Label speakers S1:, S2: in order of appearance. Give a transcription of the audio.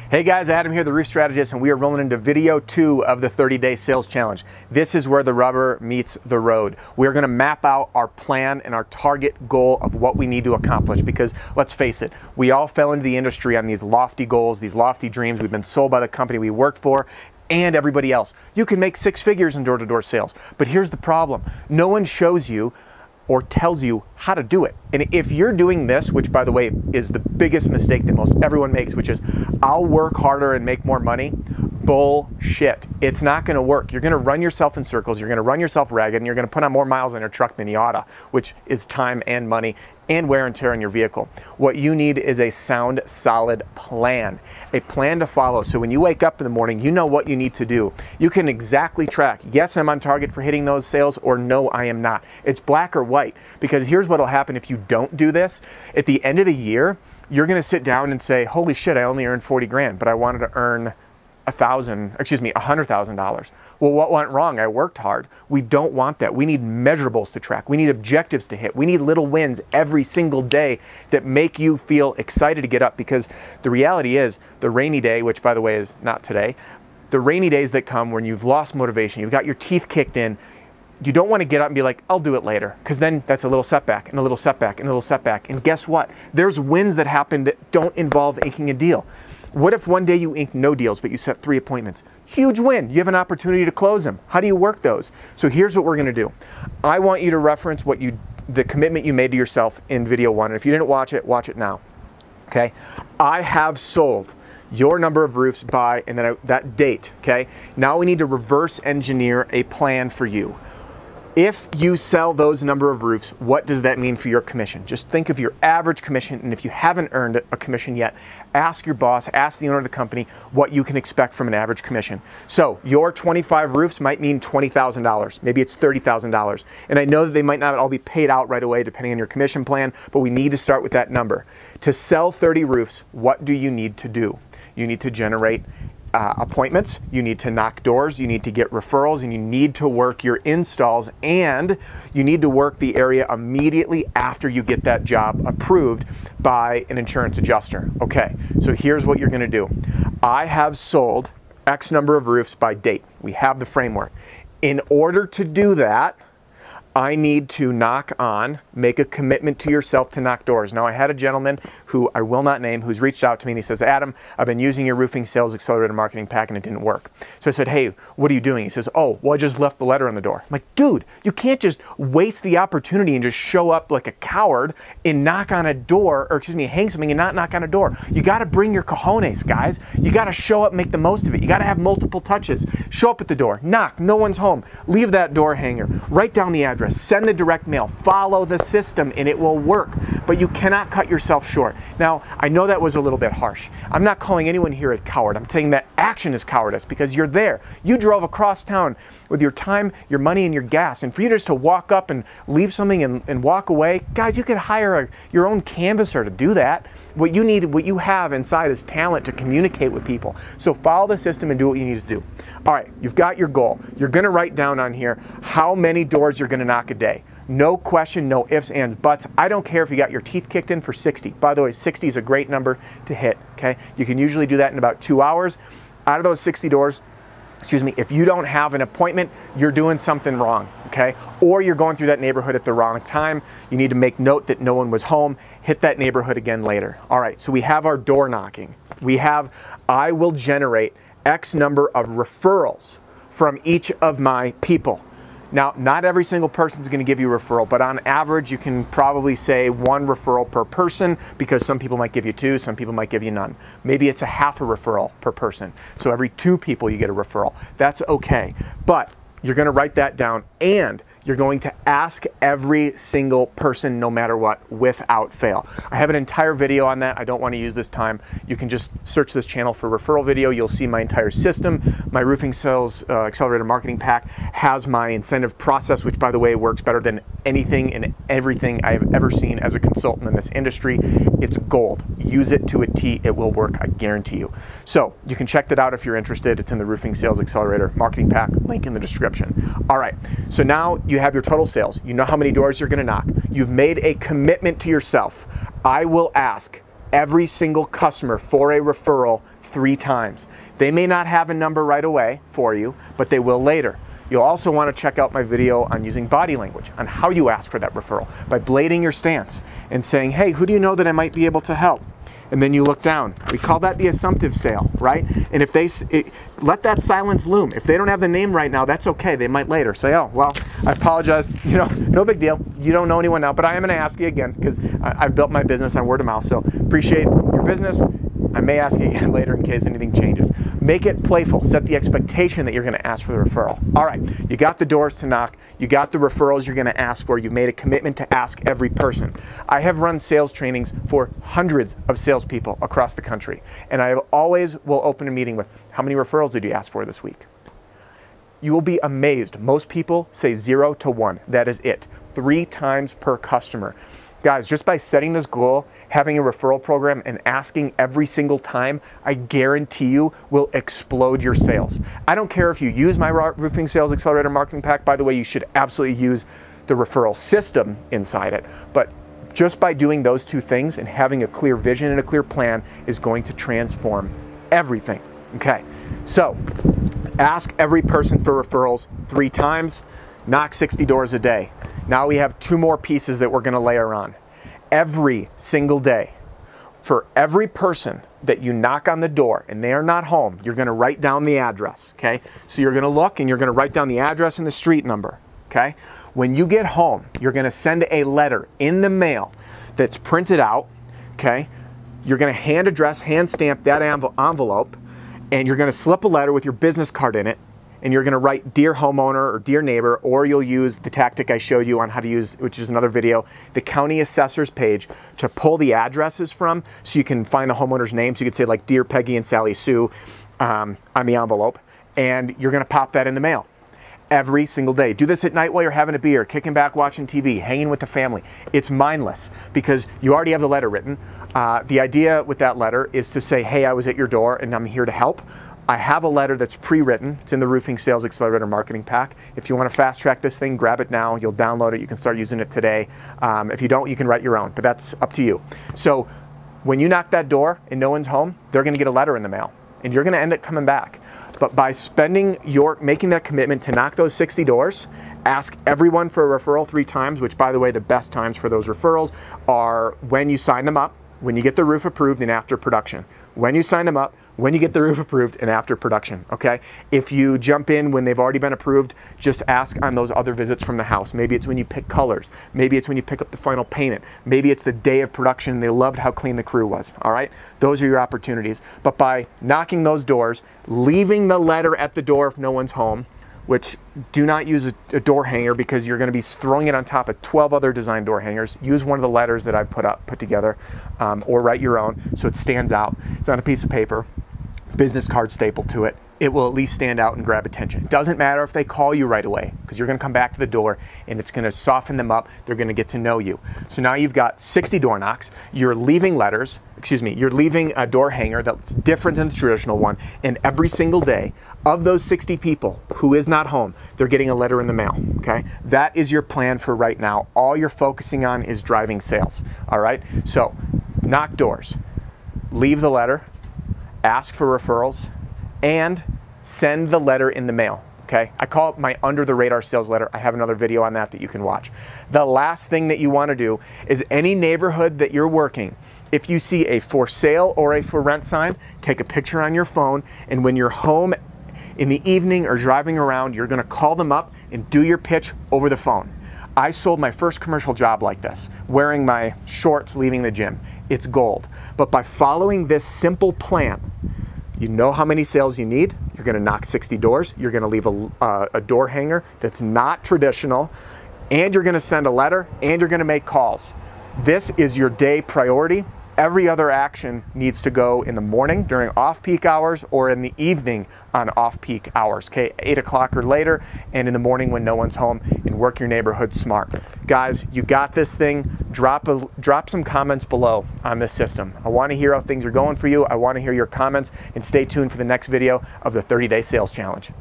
S1: Hey guys, Adam here, the Roof Strategist, and we are rolling into video 2 of the 30-day sales challenge. This is where the rubber meets the road. We're going to map out our plan and our target goal of what we need to accomplish, because let's face it, we all fell into the industry on these lofty goals, these lofty dreams. We've been sold by the company we worked for and everybody else. You can make 6 figures in door-to-door sales, but here's the problem. No one shows you or tells you how to do it. And if you're doing this, which by the way is the biggest mistake that most everyone makes, which is I'll work harder and make more money, bullshit. It's not gonna work. You're gonna run yourself in circles, you're gonna run yourself ragged, and you're gonna put on more miles on your truck than you oughta, which is time and money and wear and tear on your vehicle. What you need is a sound, solid plan, a plan to follow. So when you wake up in the morning, you know what you need to do. You can exactly track, yes, I'm on target for hitting those sales, or no, I am not. It's black or white, because here's what'll happen if you don't do this. At the end of the year, you're gonna sit down and say, holy shit, I only earned 40 grand, but I wanted to earn $100,000. Well, what went wrong? I worked hard. We don't want that. We need measurables to track. We need objectives to hit. We need little wins every single day that make you feel excited to get up, because the reality is the rainy day, which by the way is not today, the rainy days that come when you've lost motivation, you've got your teeth kicked in, you don't want to get up and be like, I'll do it later, because then that's a little setback and a little setback and a little setback. And guess what? There's wins that happen that don't involve inking a deal. What if one day you ink no deals, but you set 3 appointments? Huge win. You have an opportunity to close them. How do you work those? So here's what we're going to do. I want you to reference the commitment you made to yourself in video 1. And if you didn't watch it now. Okay? I have sold your number of roofs by, and then that date. Okay? Now we need to reverse engineer a plan for you. If you sell those number of roofs, what does that mean for your commission? Just think of your average commission, and if you haven't earned a commission yet, ask your boss, ask the owner of the company what you can expect from an average commission. So your 25 roofs might mean $20,000. Maybe it's $30,000. And I know that they might not all be paid out right away depending on your commission plan, but we need to start with that number. To sell 30 roofs, what do you need to do? You need to generate appointments, you need to knock doors, you need to get referrals, and you need to work your installs, and you need to work the area immediately after you get that job approved by an insurance adjuster. Okay, so here's what you're gonna do. I have sold X number of roofs by date. We have the framework. In order to do that, I need to make a commitment to yourself to knock doors. Now, I had a gentleman who I will not name who's reached out to me and he says, Adam, I've been using your roofing sales accelerator marketing pack and it didn't work. So I said, hey, what are you doing? He says, oh, well, I just left the letter on the door. I'm like, dude, you can't just waste the opportunity and just show up like a coward and knock on a door, or excuse me, hang something and not knock on a door. You got to bring your cojones, guys. You got to show up, make the most of it. You got to have multiple touches. Show up at the door, knock, no one's home. Leave that door hanger, write down the address, send the direct mail, follow the system, and it will work. But you cannot cut yourself short. Now, I know that was a little bit harsh. I'm not calling anyone here a coward. I'm saying that action is cowardice, because you're there. You drove across town with your time, your money, and your gas. And for you just to walk up and leave something and walk away, guys, you could hire your own canvasser to do that. What you need, what you have inside is talent to communicate with people. So follow the system and do what you need to do. All right, you've got your goal. You're gonna write down on here how many doors you're gonna knock a day. No question, no ifs, ands, buts. I don't care if you got your teeth kicked in for 60. By the way, 60 is a great number to hit, okay? You can usually do that in about 2 hours. Out of those 60 doors, excuse me, if you don't have an appointment, you're doing something wrong, okay? Or you're going through that neighborhood at the wrong time. You need to make note that no one was home. Hit that neighborhood again later. All right, so we have our door knocking. We have, I will generate X number of referrals from each of my people. Now, not every single person is going to give you a referral, but on average, you can probably say 1 referral per person, because some people might give you 2, some people might give you none. Maybe it's a half a referral per person. So every 2 people you get a referral. That's okay. But you're going to write that down, and you're going to ask every single person, no matter what, without fail. I have an entire video on that. I don't want to use this time. You can just search this channel for referral video. You'll see my entire system. My roofing sales accelerator marketing pack has my incentive process, which by the way works better than anything and everything I have ever seen as a consultant in this industry. It's gold. Use it to a T. It will work, I guarantee you. So you can check that out if you're interested. It's in the roofing sales accelerator marketing pack, link in the description. All right, so now you have your total sales. You know how many doors you're going to knock. You've made a commitment to yourself. I will ask every single customer for a referral 3 times. They may not have a number right away for you, but they will later. You'll also want to check out my video on using body language, on how you ask for that referral, by blading your stance and saying, hey, who do you know that I might be able to help? And then you look down. We call that the assumptive sale, right? And if they, let that silence loom. If they don't have the name right now, that's okay. They might later say, oh, well, I apologize. You know, no big deal. You don't know anyone now, but I am going to ask you again because I've built my business on word of mouth. So appreciate your business. I may ask you again later in case anything changes. Make it playful. Set the expectation that you're going to ask for the referral. All right, you got the doors to knock. You got the referrals you're going to ask for. You've made a commitment to ask every person. I have run sales trainings for hundreds of salespeople across the country, and I always will open a meeting with, how many referrals did you ask for this week? You will be amazed. Most people say 0 to 1. That is it. 3 times per customer. Guys, just by setting this goal, having a referral program, and asking every single time, I guarantee you will explode your sales. I don't care if you use my Roofing Sales Accelerator Marketing Pack. By the way, you should absolutely use the referral system inside it. But just by doing those 2 things and having a clear vision and a clear plan is going to transform everything. Okay, so ask every person for referrals 3 times, knock 60 doors a day. Now we have 2 more pieces that we're going to layer on. Every single day, for every person that you knock on the door and they are not home, you're going to write down the address, okay? So you're going to look and you're going to write down the address and the street number, okay? When you get home, you're going to send a letter in the mail that's printed out, okay? You're going to hand stamp that envelope, and you're going to slip a letter with your business card in it, and you're going to write Dear Homeowner or Dear Neighbor, or you'll use the tactic I showed you on how to use, which is another video, the county assessor's page to pull the addresses from so you can find the homeowner's name. So you could say like Dear Peggy and Sally Sue on the envelope, and you're going to pop that in the mail every single day. Do this at night while you're having a beer, kicking back, watching TV, hanging with the family. It's mindless because you already have the letter written. The idea with that letter is to say, hey, I was at your door and I'm here to help. I have a letter that's pre-written. It's in the Roofing Sales Accelerator Marketing Pack. If you want to fast track this thing, grab it now. You'll download it. You can start using it today. If you don't, you can write your own, but that's up to you. So when you knock that door and no one's home, they're going to get a letter in the mail, and you're going to end up coming back. But by making that commitment to knock those 60 doors, ask everyone for a referral 3 times, which, by the way, the best times for those referrals are when you sign them up, when you get the roof approved, and after production. When you sign them up, when you get the roof approved, and after production, okay? If you jump in when they've already been approved, just ask on those other visits from the house. Maybe it's when you pick colors. Maybe it's when you pick up the final payment. Maybe it's the day of production and they loved how clean the crew was, all right? Those are your opportunities. But by knocking those doors, leaving the letter at the door if no one's home, which do not use a door hanger because you're going to be throwing it on top of 12 other design door hangers. Use one of the letters that I've put together, or write your own so it stands out. It's on a piece of paper, business card stapled to it. It will at least stand out and grab attention. It doesn't matter if they call you right away because you're going to come back to the door and it's going to soften them up. They're going to get to know you. So now you've got 60 door knocks. You're leaving letters, you're leaving a door hanger that's different than the traditional one. And every single day of those 60 people who is not home, they're getting a letter in the mail, okay? That is your plan for right now. All you're focusing on is driving sales, all right? So knock doors, leave the letter, ask for referrals, and send the letter in the mail, okay? I call it my under the radar sales letter. I have another video on that you can watch. The last thing that you want to do is any neighborhood that you're working, if you see a for sale or a for rent sign, take a picture on your phone, and when you're home in the evening or driving around, you're going to call them up and do your pitch over the phone. I sold my first commercial job like this, wearing my shorts leaving the gym. It's gold. But by following this simple plan, you know how many sales you need. You're going to knock 60 doors. You're going to leave a door hanger that's not traditional, and you're going to send a letter, and you're going to make calls. This is your day priority. Every other action needs to go in the morning during off-peak hours or in the evening on off-peak hours, okay? 8 o'clock or later, and in the morning when no one's home, and work your neighborhood smart. Guys, you got this thing. Drop some comments below on this system. I want to hear how things are going for you. I want to hear your comments, and stay tuned for the next video of the 30-Day Sales Challenge.